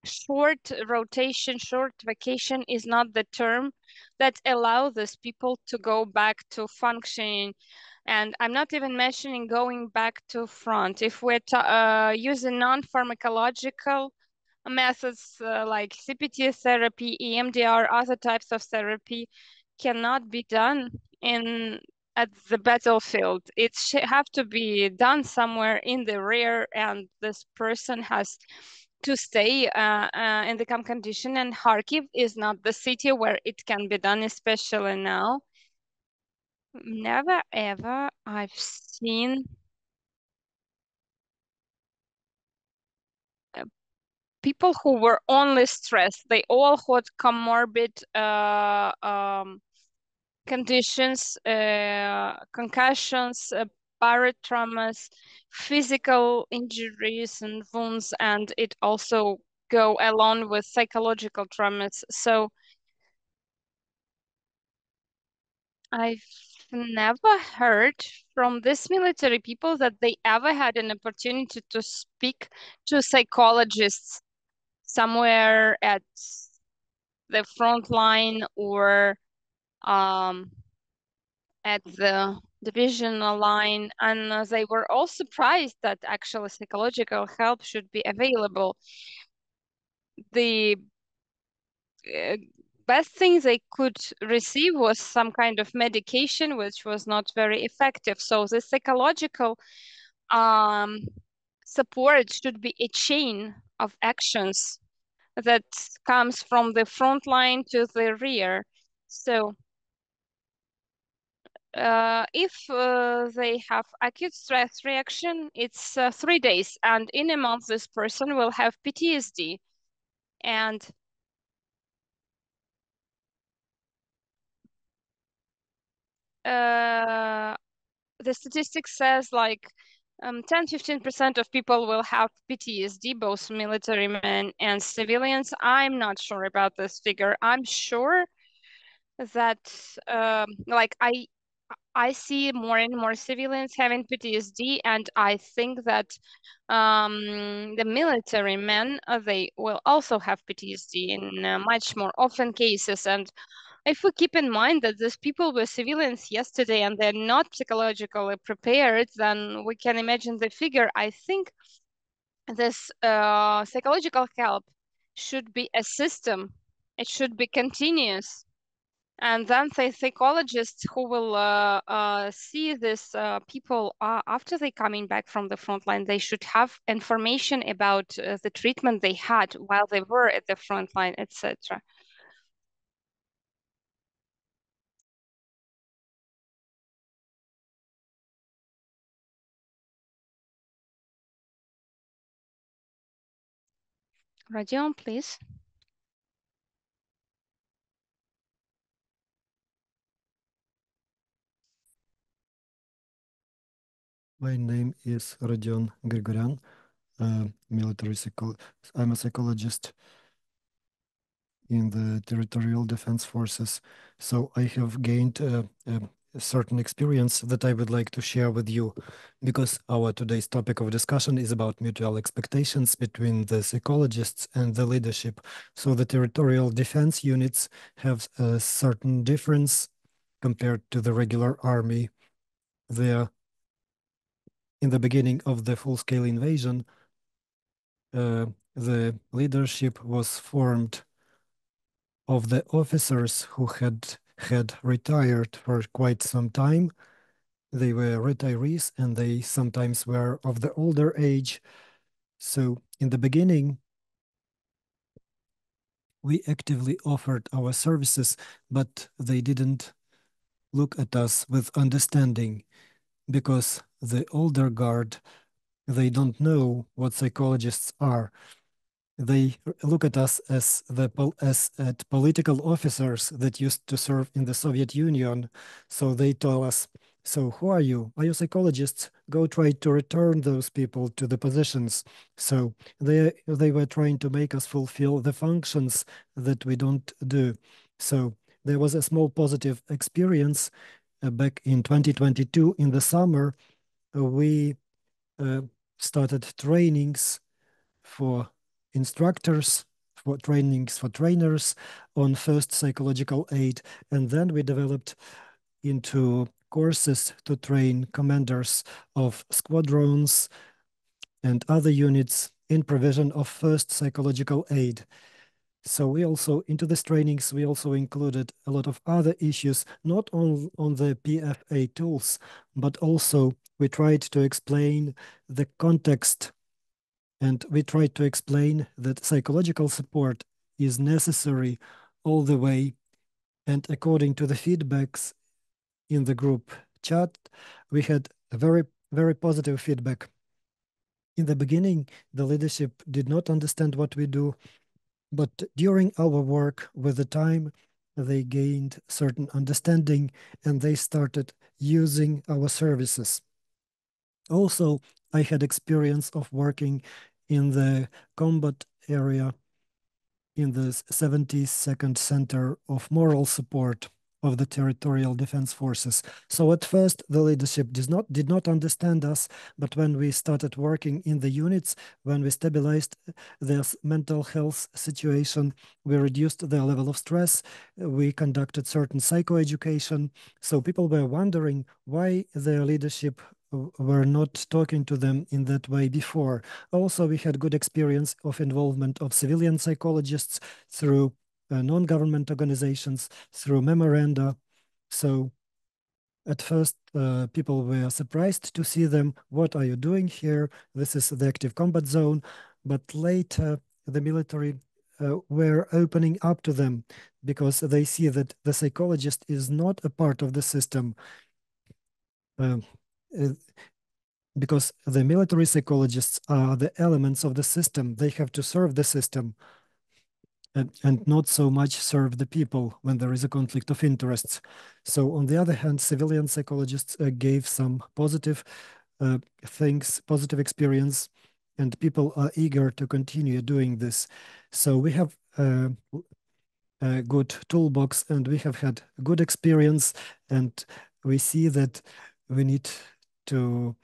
Short rotation, short vacation is not the term that allow these people to go back to functioning And I'm not even mentioning going back to front. If we're using non-pharmacological methods like CPT therapy, EMDR, other types of therapy cannot be done at the battlefield. It have to be done somewhere in the rear, and this person has to stay in the calm condition. And Kharkiv is not the city where it can be done, especially now. Never ever I've seen people who were only stressed. They all had comorbid conditions, concussions, paratraumas, physical injuries and wounds, and it also go along with psychological traumas. So I've never heard from these military people that they ever had an opportunity to speak to psychologists somewhere at the front line or at the divisional line, and they were all surprised that actually psychological help should be available. The best thing they could receive was some kind of medication, which was not very effective. So the psychological support should be a chain of actions that comes from the front line to the rear. So if they have acute stress reaction, it's 3 days, and in a month this person will have PTSD. And the statistics says like 10-15% of people will have PTSD, both military men and civilians. I'm not sure about this figure. I'm sure that like I see more and more civilians having PTSD, and I think that the military men, they will also have PTSD in much more often cases. And if we keep in mind that these people were civilians yesterday and they're not psychologically prepared, then we can imagine the figure. I think this psychological help should be a system. It should be continuous. And then the psychologists who will see these people after they coming back from the front line, they should have information about the treatment they had while they were at the front line, etc. Rodion, please. My name is Rodion Grigoryan, I'm a psychologist in the Territorial Defense Forces. So I have gained a certain experience that I would like to share with you, because our today's topic of discussion is about mutual expectations between the psychologists and the leadership. So the territorial defense units have a certain difference compared to the regular army. In the beginning of the full-scale invasion, the leadership was formed of the officers who had retired for quite some time. They were retirees and they sometimes were of the older age. So in the beginning, we actively offered our services, but they didn't look at us with understanding, because the older guard, they don't know what psychologists are. They look at us as at political officers that used to serve in the Soviet Union. So they tell us, so who are you? Are you psychologists? Go try to return those people to the positions. So they were trying to make us fulfill the functions that we don't do. So there was a small positive experience back in 2022 in the summer. We started trainings for instructors, for trainings for trainers on first psychological aid. And then we developed into courses to train commanders of squadrons and other units in provision of first psychological aid. So we also, into these trainings, we also included a lot of other issues, not on the PFA tools, but also we tried to explain the context, and we tried to explain that psychological support is necessary all the way. And according to the feedbacks in the group chat, we had a very, very positive feedback. In the beginning, the leadership did not understand what we do, but during our work with the time, they gained certain understanding and they started using our services. Also, I had experience of working in the combat area in the 72nd Center of Moral Support of the Territorial Defense Forces. So at first, the leadership did not understand us, but when we started working in the units, when we stabilized their mental health situation, we reduced their level of stress, we conducted certain psychoeducation. So people were wondering why their leadership were not talking to them in that way before. Also, we had good experience of involvement of civilian psychologists through non-government organizations, through memoranda. So at first, people were surprised to see them. What are you doing here? This is the active combat zone. But later, the military were opening up to them because they see that the psychologist is not a part of the system. Because the military psychologists are the elements of the system. They have to serve the system and not so much serve the people when there is a conflict of interests. So on the other hand, civilian psychologists gave some positive things, positive experience, and people are eager to continue doing this. So we have a good toolbox and we have had good experience, and we see that we need to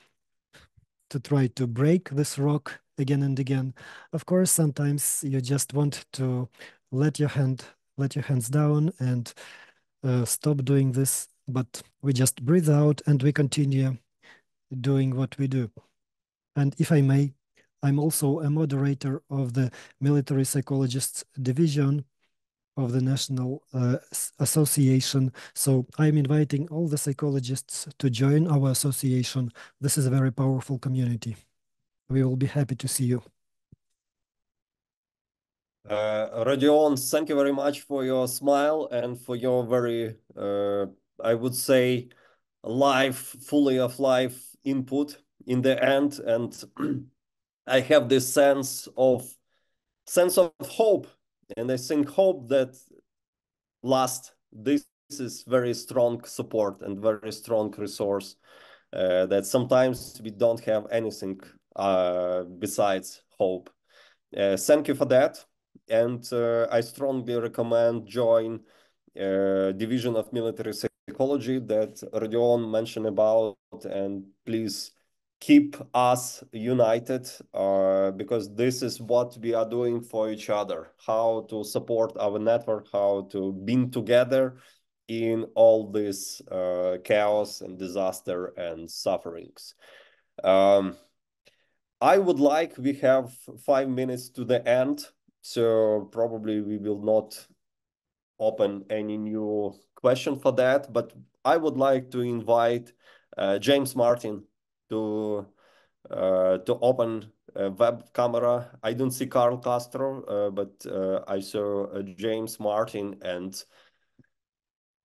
try to break this rock again and again. Of course, sometimes you just want to let your hands down and stop doing this, but we just breathe out and we continue doing what we do. And if I may, I'm also a moderator of the Military Psychologists Division of the National Association. So I'm inviting all the psychologists to join our association. This is a very powerful community. We will be happy to see you. Rodion, thank you very much for your smile and for your very, I would say, fully of life input in the end. And I have this sense of hope, and I think hope that this is very strong support and very strong resource that sometimes we don't have anything besides hope. Thank you for that. And I strongly recommend join Division of Military Psychology that Rodion mentioned about, and please keep us united because this is what we are doing for each other, how to support our network, how to be together in all this chaos and disaster and sufferings. I would like, we have 5 minutes to the end, so probably we will not open any new question for that, but I would like to invite James Martin to open a web camera. I don't see Carl Castro, but I saw James Martin, and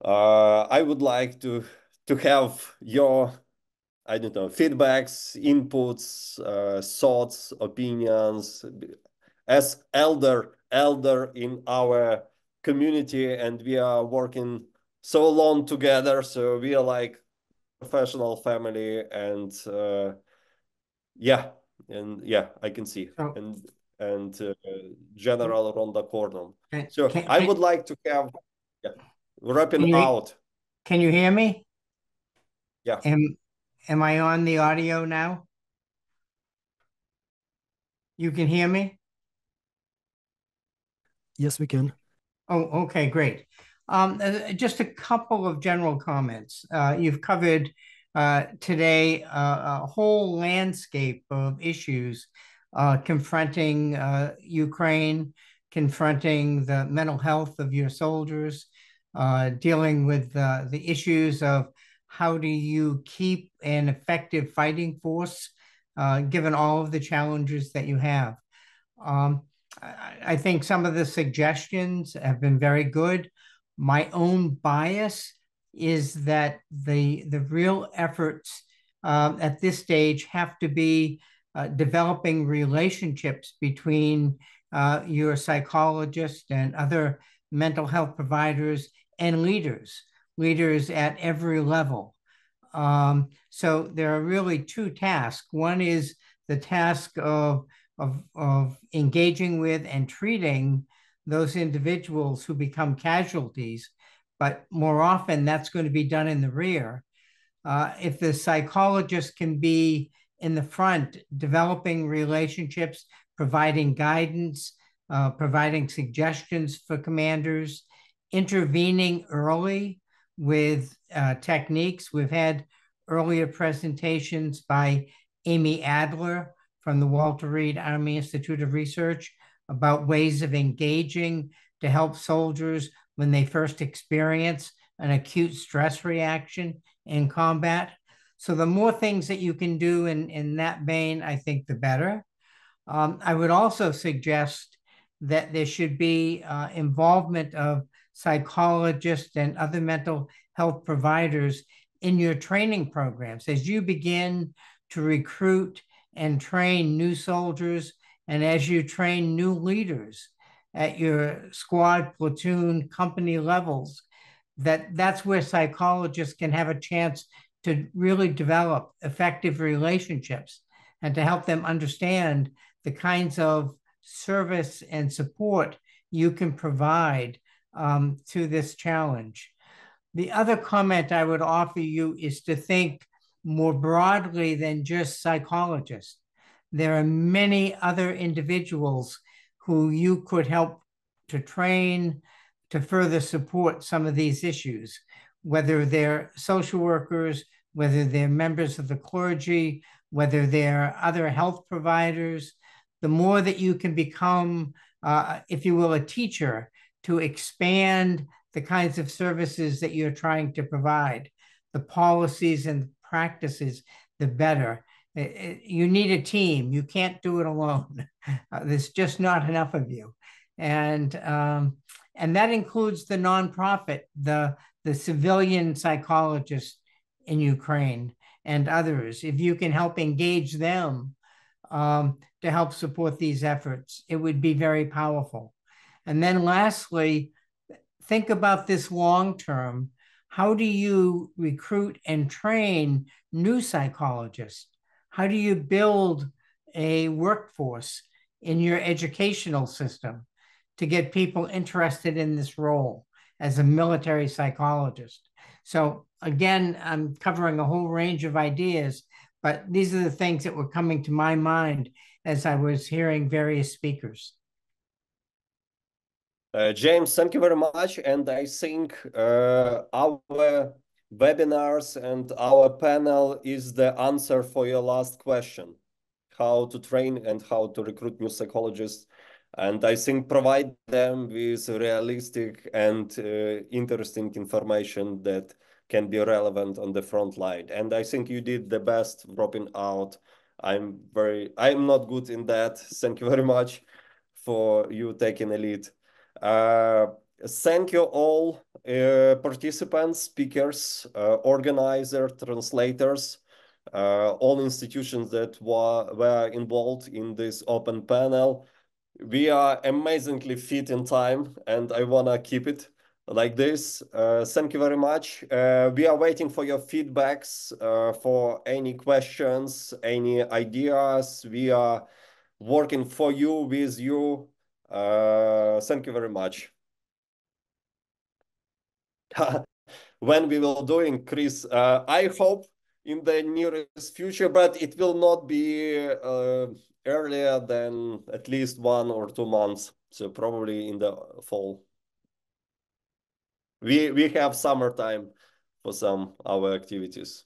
I would like to have your, I don't know, feedbacks, inputs, thoughts, opinions, as elder in our community, and we are working so long together, so we are like professional family, and yeah, I can see. And General Ronda Cordon. So I would like to have wrapping out. Can you hear me? Yeah. Am I on the audio now? You can hear me? Yes, we can. Oh, okay, great. Just a couple of general comments. You've covered today a whole landscape of issues confronting Ukraine, confronting the mental health of your soldiers, dealing with the issues of how do you keep an effective fighting force given all of the challenges that you have. I think some of the suggestions have been very good. My own bias is that the real efforts at this stage have to be developing relationships between your psychologist and other mental health providers and leaders at every level. So there are really two tasks. One is the task of engaging with and treating those individuals who become casualties, but more often that's going to be done in the rear. If the psychologist can be in the front, developing relationships, providing guidance, providing suggestions for commanders, intervening early with techniques. We've had earlier presentations by Amy Adler from the Walter Reed Army Institute of Research about ways of engaging to help soldiers when they first experience an acute stress reaction in combat. So the more things that you can do in that vein, I think the better. I would also suggest that there should be involvement of psychologists and other mental health providers in your training programs as you begin to recruit and train new soldiers, and as you train new leaders at your squad, platoon, company levels, that's where psychologists can have a chance to really develop effective relationships and to help them understand the kinds of service and support you can provide to this challenge. The other comment I would offer you is to think more broadly than just psychologists. There are many other individuals who you could help to train to further support some of these issues, whether they're social workers, whether they're members of the clergy, whether they're other health providers. The more that you can become, if you will, a teacher to expand the kinds of services that you're trying to provide, the policies and practices, the better. You need a team. You can't do it alone. There's just not enough of you. And that includes the nonprofit, the civilian psychologists in Ukraine and others. If you can help engage them to help support these efforts, it would be very powerful. And then lastly, think about this long term. How do you recruit and train new psychologists? How do you build a workforce in your educational system to get people interested in this role as a military psychologist? So again, I'm covering a whole range of ideas, but these are the things that were coming to my mind as I was hearing various speakers. James, thank you very much. And I think our webinars and our panel is the answer for your last question, how to train and how to recruit new psychologists. And I think provide them with realistic and interesting information that can be relevant on the front line. And I think you did the best dropping out. I'm not good in that. Thank you very much for you taking a lead. Thank you all participants, speakers, organizers, translators, all institutions that were involved in this open panel. We are amazingly fit in time, and I want to keep it like this. Thank you very much. We are waiting for your feedbacks, for any questions, any ideas. We are working for you, with you. Thank you very much. When we will do increase, I hope in the nearest future, but it will not be earlier than at least 1 or 2 months. So probably in the fall. we have summertime for some our activities.